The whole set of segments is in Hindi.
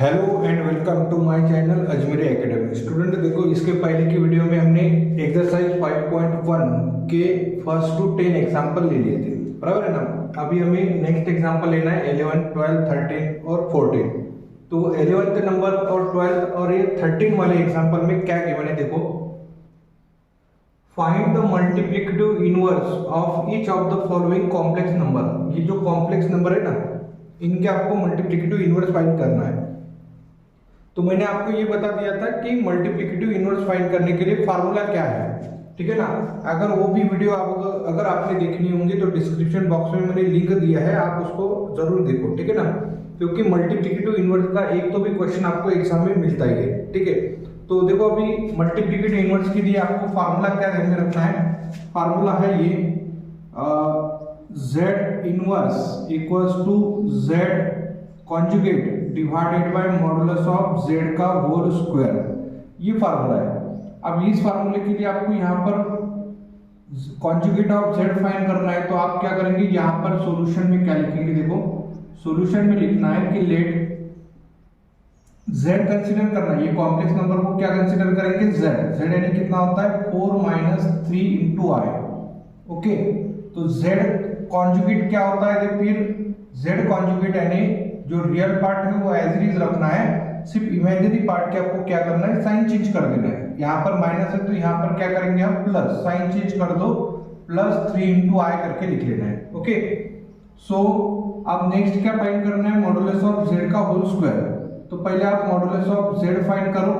Hello and welcome to my channel Ajmeri academy. Student देखो, इसके पहले की वीडियो में हमने एक्सरसाइज 5.1 के फर्स्ट टू 10 एग्जांपल ले लिए थे, बराबर है ना। अभी हमें नेक्स्ट एग्जांपल लेना है 11, 12, 13 और 14। तो 11th नंबर और 12th और ये 13 वाले एग्जांपल में क्या गिवन है देखो, find the multiplicative inverse of each of the following complex number. ये जो कॉम्प्लेक्स नंबर है ना, इनके आपको मल्टीप्लिकेटिव इनवर्स फाइंड करना है। तो मैंने आपको ये बता दिया था कि मल्टीप्लिकेटिव इनवर्स फाइंड करने के लिए फार्मूला क्या है, ठीक है ना। अगर वो भी वीडियो अगर आपने देखनी होंगी तो डिस्क्रिप्शन बॉक्स में मैंने लिंक दिया है, आप उसको जरूर देखो, ठीक है ना। क्योंकि मल्टीप्लिकेटिव इनवर्स का एक तो भी क्वेश्चन आपको एग्जाम में मिलता ही है, ठीक है। तो देखो, अभी मल्टीप्लिकेटिव इनवर्स के लिए आपको फार्मूला क्या ध्यान में रखना है। फार्मूला है ये z inverse equals to z conjugate divided by modulus of z का होल स्क्वायर। ये फार्मूला है। अब इस फार्मूले के लिए आपको यहाँ पर कॉन्जुगेट ऑफ z फाइंड करना है। तो आप क्या करेंगे, यहाँ पर सॉल्यूशन में क्या लिखेंगे, देखो सॉल्यूशन में लिखना है कि लेट z कंसीडर करना है। ये कॉम्प्लेक्स नंबर को क्या कंसीडर करेंगे, z यानी कितना होता है 4 - 3 × i। ओके, तो z कॉन्जुगेट क्या होता है, फिर z कॉन्जुगेट यानी जो रियल पार्ट है वो एज इट इज रखना है, सिर्फ इमेजिनरी पार्ट के आपको क्या करना है, साइन चेंज कर देना है। यहाँ पर माइनस है तो यहाँ पर क्या करेंगे हम प्लस, साइन चेंज कर दो, +3 × i करके लिख लेना है। ओके, सो अब नेक्स्ट क्या फाइंड करना है, मॉडुलस ऑफ z का होल स्क्वायर। तो पहले आप मॉडुलस ऑफ z फाइंड करो,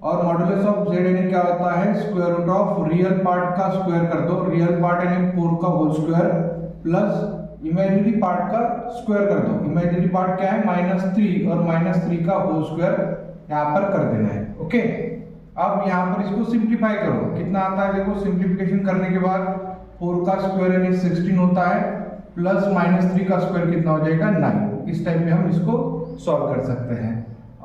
और मॉडुलस ऑफ z यानी क्या होता है, square root of real part का स्क्वायर कर दो। रियल पार्ट यानी 4 का whole square plus imaginary part का स्क्वायर कर दो। इमेजिनरी पार्ट क्या है, -3 और -3 का होल स्क्वायर यहाँ पर कर देना है। ओके, अब यहाँ पर इसको सिंप्लीफाई करो, कितना आता है देखो, सिंप्लीफिकेशन करने के बाद 4 का स्क्वायर यानी 16 होता है, प्लस -3 का स्क्वायर कितना हो जाएगा 9। इस टाइप में हम इसको सॉल्व कर सकते हैं।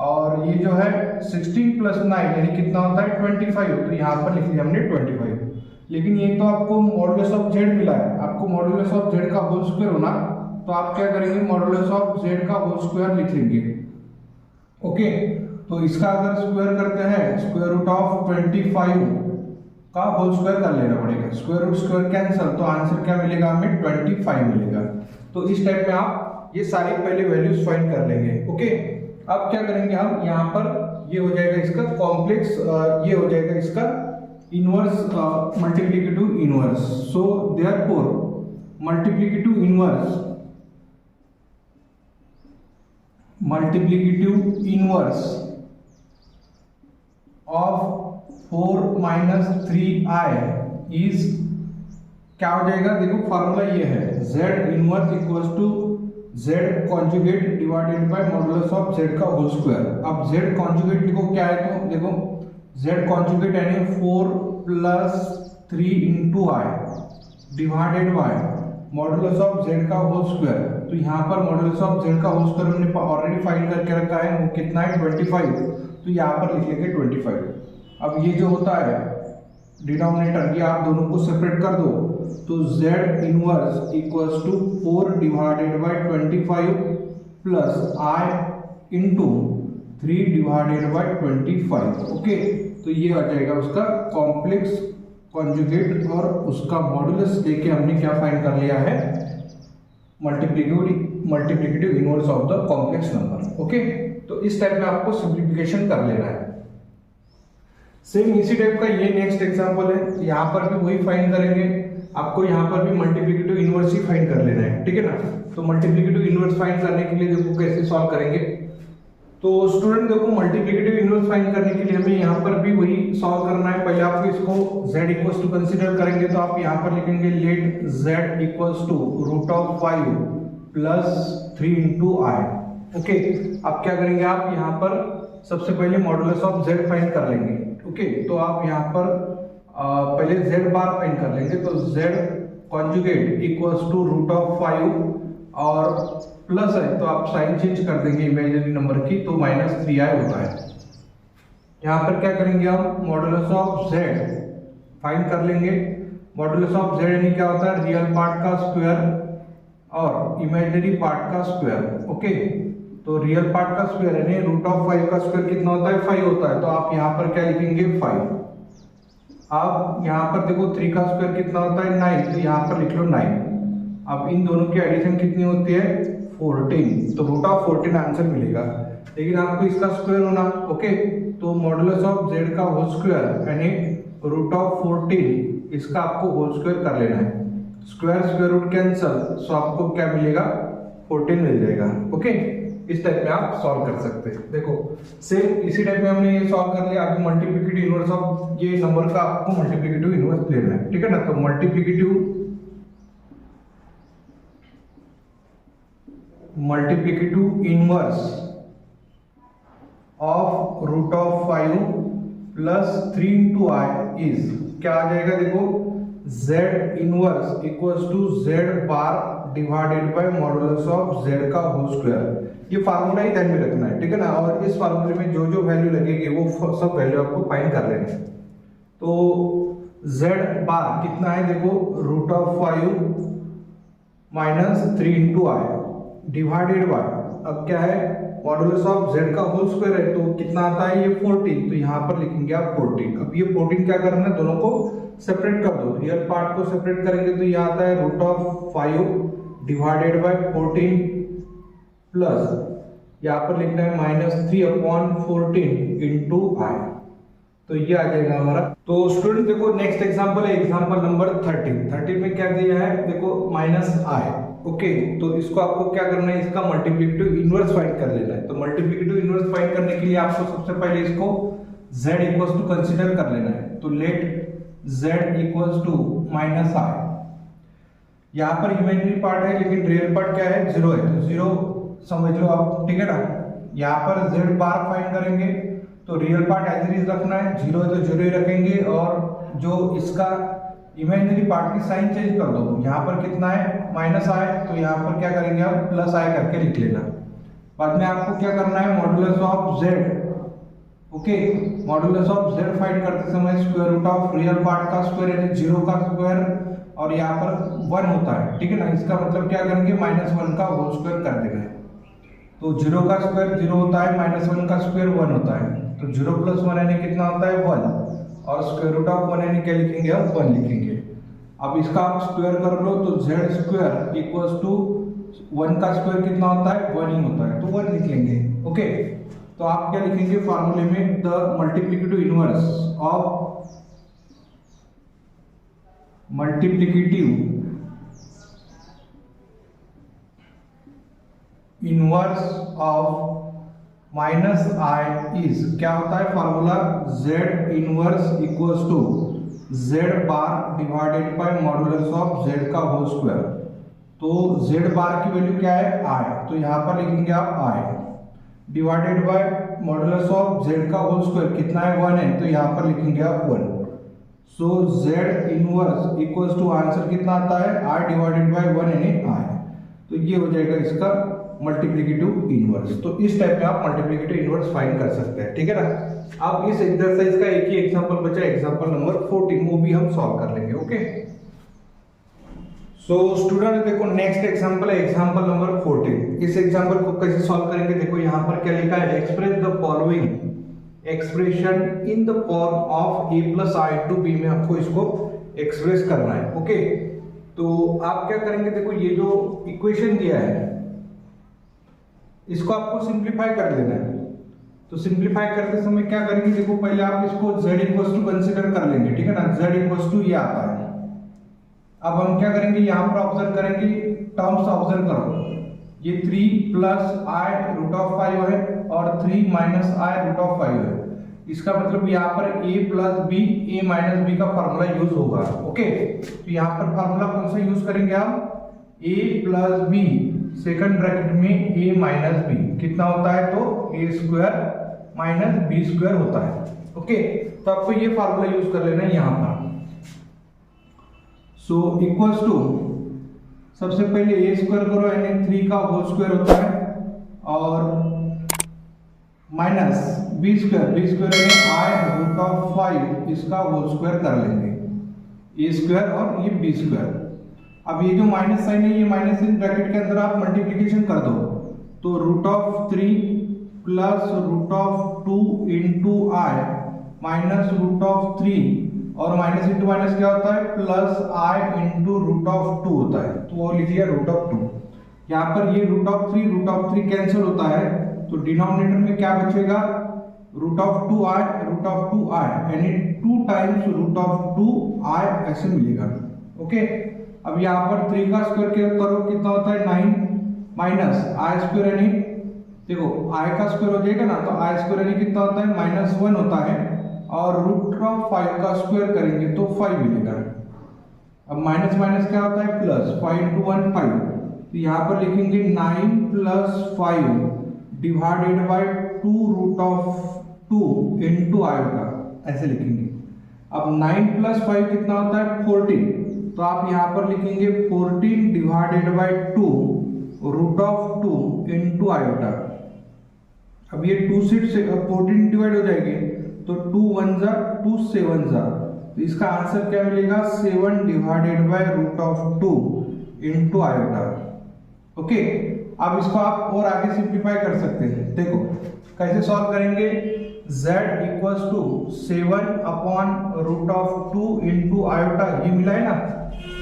और ये जो है 16 + 9 यानी कितना होता है 25। तो यहाँ पर लिख लिया हमने 25। लेकिन ये तो आपको मॉडुलस ऑफ z मिला है, आपको मॉडुलस ऑफ z का होल स्क्वायर होना, तो आप क्या करेंगे, मॉडुलस ऑफ z का होल स्क्वायर लिख लेंगे। ओके, तो इसका अगर स्क्वायर करते हैं, स्क्वायर रूट ऑफ 25 का होल स्क्वायर कर लेना पड़ेगा। स्क्वायर रूट स्क्वायर कैंसिल, तो आंसर क्या मिलेगा हमें, 25 मिलेगा। तो इस टाइप में आप ये सारी पहले वैल्यूज फाइंड कर लेंगे। ओके, अब क्या करेंगे हम, यहाँ पर ये हो जाएगा इसका कॉम्प्लेक्स, ये हो जाएगा इसका inverse, multiplicative inverse. So therefore multiplicative inverse of 4 - 3i is क्या हो जाएगा, देखो फार्मूला ये है, z inverse equals to z conjugate divided by modulus of z का होल स्क्वायर। अब z कॉन्जुगेट लिखो क्या है, तो देखो z कॉन्जुगेट यानी 4 + 3 × i divided by modulus of z का होल स्क्वायर। तो यहाँ पर मॉडुलस ऑफ z का होल स्क्वायर हमने ऑलरेडी फाइंड करके रखा है, वो कितना है 25। तो यहाँ पर लिख लेंगे 25। अब ये जो होता है डिनोमिनेटर, ये आप दोनों को सेपरेट कर दो, तो z inverse equals to 4 divided by 25 plus i into 3 divided by 25। Okay, तो ये आ जाएगा उसका कॉम्प्लेक्स कॉन्जुगेट, और उसका मॉडुलस लेके हमने क्या फाइंड कर लिया है, multiplicative inverse of the complex number. Okay, तो इस टाइप में आपको सिंप्लीफिकेशन कर लेना है। सेम इसी टाइप का ये नेक्स्ट एग्जांपल है, यहाँ पर भी वही फाइंड करेंगे। आपको यहाँ पर भी मल्टीप्लिकेटिव इनवर्स ही फाइंड कर लेना है, ठीक है ना। तो मल्टीप्लिकेटिव इनवर्स फाइंड करने के लिए देखो कैसे सॉल्व करेंगे। तो स्टूडेंट देखो, मल्टीप्लिकेटिव इनवर्स फाइंड करने के लिए हमें यहाँ पर भी वही सॉल्व करना है। पहले आपको इसको z इक्वल्स टू कंसीडर करेंगे, तो आप यहाँ पर लिखेंगे let z equals to √5 + 3 × i। Okay, अब क्या करेंगे, आप यहाँ पर सबसे पहले मॉडुलस ऑफ z फाइंड कर लेंगे। ओके, तो आप यहाँ पर पहले z बार फाइंड कर लेंगे, तो z कॉन्जुगेट इक्वल्स टू √5 और प्लस है तो आप साइन चेंज कर देंगे इमेजिनरी नंबर की, तो -3i होता है। यहाँ पर क्या करेंगे हम, मॉडुलस ऑफ z फाइंड कर लेंगे। मॉडुलस ऑफ z यानी क्या होता है, रियल पार्ट का स्क्वायर और इमेजिनरी पार्ट का स्क्वायर। ओके, तो रियल पार्ट का स्क्वायर यानी रूट ऑफ 5 का स्क्वायर कितना होता है 5 होता है, तो आप यहाँ पर क्या लिखेंगे 5। अब यहाँ पर देखो 3 का स्क्वायर कितना होता है 9, तो यहाँ पर लिख लो 9। अब इन दोनों की एडिशन कितनी होती है 14, तो रूट ऑफ 14 आंसर मिलेगा। लेकिन आपको इसका स्क्वायर होना, ओके, तो मॉडुलस ऑफ z का होल स्क्वायर यानी रूट ऑफ 14 इसका आपको होल स्क्वायर कर लेना है। स्क्वायर स्क्वायर रूट कैंसल, सो आपको क्या मिलेगा 14 मिल जाएगा। ओके, इस टाइप में आप सॉल्व कर सकते हैं। देखो सेम इसी टाइप में हमने ये सॉल्व कर लिया। अभी मल्टीप्लिकेटिव इनवर्स ऑफ ये नंबर का आपको मल्टीप्लिकेटिव इनवर्स लेना है, ठीक है ना। तो multiplicative inverse of root of 5 plus 3 into I is क्या आ जाएगा, देखो z inverse equals to z bar divided by modulus of z का होल स्क्वायर। ये फार्मूला ही ध्यान में रखना है, ठीक है ना। और इस फार्मूले में जो जो वैल्यू लगेगी वो सब वैल्यू आपको फाइंड कर लेना है। तो z बार कितना है, देखो root of 5 minus 3 into I divided by, अब क्या है मॉडुलस ऑफ z का होल स्क्वायर है, तो कितना आता है ये 14, तो यहाँ पर लिखेंगे आप 14। अब ये 14 क्या करना है, दोनों को सेपरेट कर दो। रियल पार्ट को सेपरेट करेंगे तो ये आता है root of 5 divided by 14 plus यहाँ पर लिखना है -3/14 इंटू आई, तो ये आ जाएगा हमारा। तो स्टूडेंट देखो नेक्स्ट एग्जांपल है एग्जांपल नंबर 13 में क्या दिया है, देखो -i, ओके। तो इसको आपको क्या करना है, इसका मल्टीप्लिकेटिव इनवर्स फाइंड कर लेना है। तो मल्टीप्लिकेटिव इनवर्स फाइंड करने के लिए आपको सबसे पहले इसको z इक्वल्स टू कंसीडर कर लेना है। तो let z equals to -i, यहाँ पर इमेजिनरी पार्ट है लेकिन रियल पार्ट क्या है 0 है, तो 0 समझ लो आप, ठीक है ना। यहाँ पर z बार फाइंड करेंगे तो real part as it is रखना है, 0 है तो 0 ही रखेंगे, और जो इसका इमेजिनरी पार्ट की साइन चेंज कर दो। यहाँ पर कितना है -i, तो यहाँ पर क्या करेंगे आप +i करके लिख लेना। बाद में आपको क्या करना है modulus of z, okay, modulus of z find करते समय square root of real part का स्क्वायर यानी 0 का स्क्वायर, और यहाँ पर 1 होता है, ठीक है ना। इसका मतलब क्या करेंगे -1 का होल स्क्वायर कर देना है। तो 0 का स्क्वायर 0 होता है, -1 का स्क्वायर 1 होता है, तो 0 + 1 यानी कितना होता है 1, और स्क्वायर रूट ऑफ 1 यानी क्या लिखेंगे हम 1 लिखेंगे। अब इसका आप स्क्वायर कर लो तो z स्क्वायर इक्वल्स टू 1 का स्क्वायर कितना होता है 1 ही होता है, तो 1 लिख लेंगे, ओके। तो आप क्या लिखेंगे फार्मूले में, the multiplicative inverse of -i is क्या होता है formula, z inverse equals to z bar divided by modulus of z का होल स्क्वायर। तो z बार की वैल्यू क्या है i, तो यहाँ पर लिखेंगे आप i divided by modulus of z का होल स्क्वायर कितना है 1 है, तो यहाँ पर लिखेंगे आप 1। So z inverse equals to answer कितना आता है i डिवाइडेड बाय 1 यानी i, तो ये हो जाएगा इसका मल्टीप्लिकेटिव इनवर्स। तो इस टाइप में आप मल्टीप्लिकेटिव इनवर्स फाइंड कर सकते हैं, ठीक है ना। अब इस एक्सरसाइज का एक ही एग्जांपल बचा, एग्जांपल नंबर 14, वो भी हम सॉल्व कर लेंगे, ओके। सो स्टूडेंट देखो नेक्स्ट एग्जांपल है एग्जांपल नंबर 14। इस एग्जांपल को कैसे सॉल्व करेंगे, देखो यहाँ पर क्या लिखा है, express the following expression in the form of a + i to b में आपको इसको एक्सप्रेस करना है, ओके। तो आप क्या करेंगे, देखो ये जो इक्वेशन दिया है इसको आपको सिंप्लीफाई कर लेना है। तो सिंप्लीफाई करते समय क्या करेंगे, देखो पहले आप इसको z इक्वल्स टू कंसीडर कर लेंगे, ठीक है ना। z इक्वल्स टू ये आता है। अब हम क्या करेंगे, यहाँ पर ऑब्जर्व करेंगे, टर्म्स ऑब्जर्व करो, ये 3 + i रूट ऑफ 5 है और 3 - i रूट ऑफ 5 है। इसका मतलब यहाँ पर a + b a - b का फार्मूला यूज होगा, ओके। तो यहाँ पर फार्मूला कौन सा यूज करेंगे हम, a + b सेकंड ब्रैकेट में a - b कितना होता है, तो a² - b² होता है, ओके। तो आपको ये फार्मूला यूज कर लेना है यहाँ पर। सो इक्वल्स टू सबसे पहले a² करो यानी 3 का होल स्क्वायर होता है, और माइनस b² यानी i रूट ऑफ 5 इसका होल स्क्वायर कर लेंगे, a² और ये b²। अब ये जो माइनस साइन है, ये माइनस इन ब्रैकेट के अंदर आप मल्टीप्लिकेशन कर दो, तो √3 प्लस √2 इंटू आई माइनस √3 और माइनस इंटू माइनस क्या होता है प्लस आई इंटू √2 होता है, तो वो लिख लिया √2। यहाँ पर ये √3 कैंसिल होता है, तो डिनोमिनेटर में क्या बचेगा √2i यानी 2 टाइम्स √2i ऐसे मिलेगा। ओके, अब यहाँ पर 3 का स्क्वायर करो कितना होता है 9 माइनस आई स्क्वायर यानी देखो i का स्क्वायर हो जाएगा ना, तो आई स्क्वायर यानी कितना होता है -1 होता है, और √5 का स्क्वायर करेंगे तो 5 मिलेगा। अब माइनस माइनस क्या होता है प्लस, 5 into 1 5, तो यहाँ पर लिखेंगे 9 + 5 डिवाइडेड बाय 2√2 इंटू आयोटा, ऐसे लिखेंगे। अब 9 + 5 कितना होता है 14, तो आप यहाँ पर लिखेंगे 14 डिवाइडेड बाय 2√2 इंटू आयोटा। अब ये 2 से 14 डिवाइड हो जाएंगे, तो 2 1 जा 2 7 जा, तो इसका आंसर क्या मिलेगा 7 divided by √2 into iota. Okay, अब इसको आप और आगे सिंप्लीफाई कर सकते हैं। देखो कैसे सॉल्व करेंगे, z = 7/√2 इंटू आयोटा, ये मिला है ना।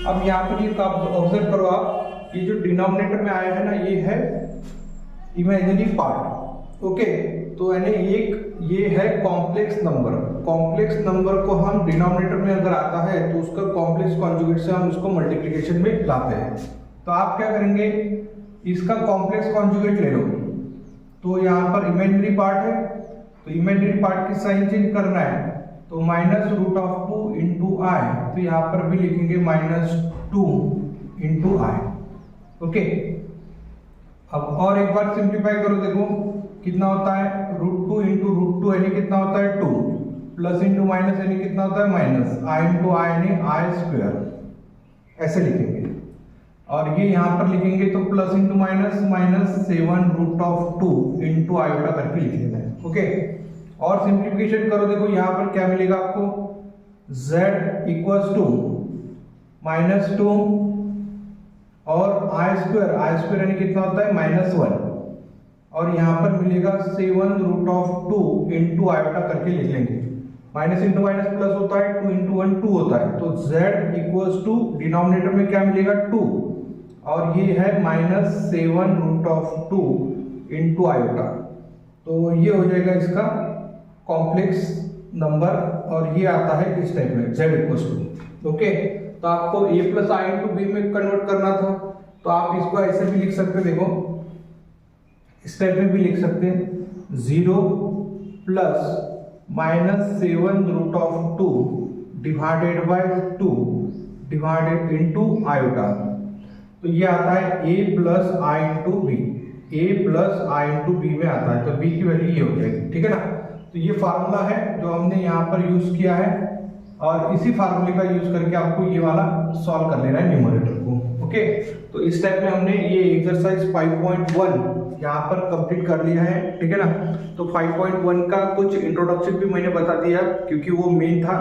अब यहाँ पर ये ऑब्जर्व करो आप, ये जो डिनोमिनेटर में आया है ना, ये है इमेजिनरी पार्ट। ओके, तो यानी एक ये है कॉम्प्लेक्स नंबर। कॉम्प्लेक्स नंबर को हम डिनोमिनेटर में अगर आता है तो उसका कॉम्प्लेक्स कॉन्जुगेट से हम उसको मल्टीप्लिकेशन में लाते हैं। तो आप क्या करेंगे, इसका कॉम्प्लेक्स कॉन्जुगेट ले लो, तो यहाँ पर इमेजिनरी पार्ट है, तो इमेजिनरी पार्ट की साइन चेंज करना है, तो -√2 इंटू आई, तो यहाँ पर भी लिखेंगे -2 इंटू आई। ओके, अब और एक बार सिंप्लीफाई करो, देखो कितना होता है √2 इंटू √2 यानी कितना होता है 2, प्लस इंटू माइनस यानी कितना होता है माइनस, आई इंटू आई यानी आई स्क्वायर, ऐसे लिखेंगे। और ये यहाँ पर लिखेंगे तो plus into minus -7√2 into iota करके लिख लेना है। ओके, और सिंप्लीफिकेशन करो, देखो यहाँ पर क्या मिलेगा आपको, z = -2 और आई स्क्वायर यानी कितना होता है -1, और यहाँ पर मिलेगा 7√2 इंटू आयोटा करके लिख लेंगे। माइनस इंटू माइनस प्लस होता है, 2 इंटू 1 2 होता है, तो z डिनोमिनेटर में क्या मिलेगा 2, और ये है -7√2 इंटू आयोटा, तो ये हो जाएगा इसका कॉम्प्लेक्स नंबर, और ये आता है इस टाइप में z = ओके। तो आपको a + i इंटू b में कन्वर्ट करना था, तो आप इसको ऐसे भी लिख सकते, देखो इस टाइप में भी लिख सकते हैं, 0 + -7√2 divided by 2 divided into iota, तो ये आता है a + i into b, a + i into b में आता है, तो b की वैल्यू ये हो जाएगी। ठीक है ना, तो ये फार्मूला है जो हमने यहाँ पर यूज किया है, और इसी फार्मूले का यूज करके आपको ये वाला सॉल्व कर लेना है न्यूमरेटर को। ओके, तो इस टाइप में हमने ये एक्सरसाइज 5.1 यहाँ पर कंप्लीट कर लिया है। ठीक है ना, तो 5.1 का कुछ इंट्रोडक्शन भी मैंने बता दिया क्योंकि वो मेन था,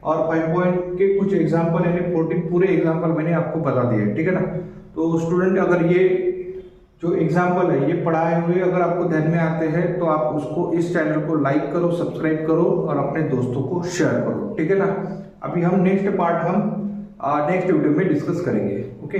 और 5 के कुछ एग्जाम्पल यानी 14 पूरे एग्जाम्पल मैंने आपको बता दिए। ठीक है ना, तो स्टूडेंट अगर ये जो एग्जाम्पल है ये पढ़ाए हुए अगर आपको ध्यान में आते हैं तो आप उसको इस चैनल को लाइक करो, सब्सक्राइब करो और अपने दोस्तों को शेयर करो। ठीक है ना, अभी हम नेक्स्ट पार्ट नेक्स्ट वीडियो में डिस्कस करेंगे। ओके।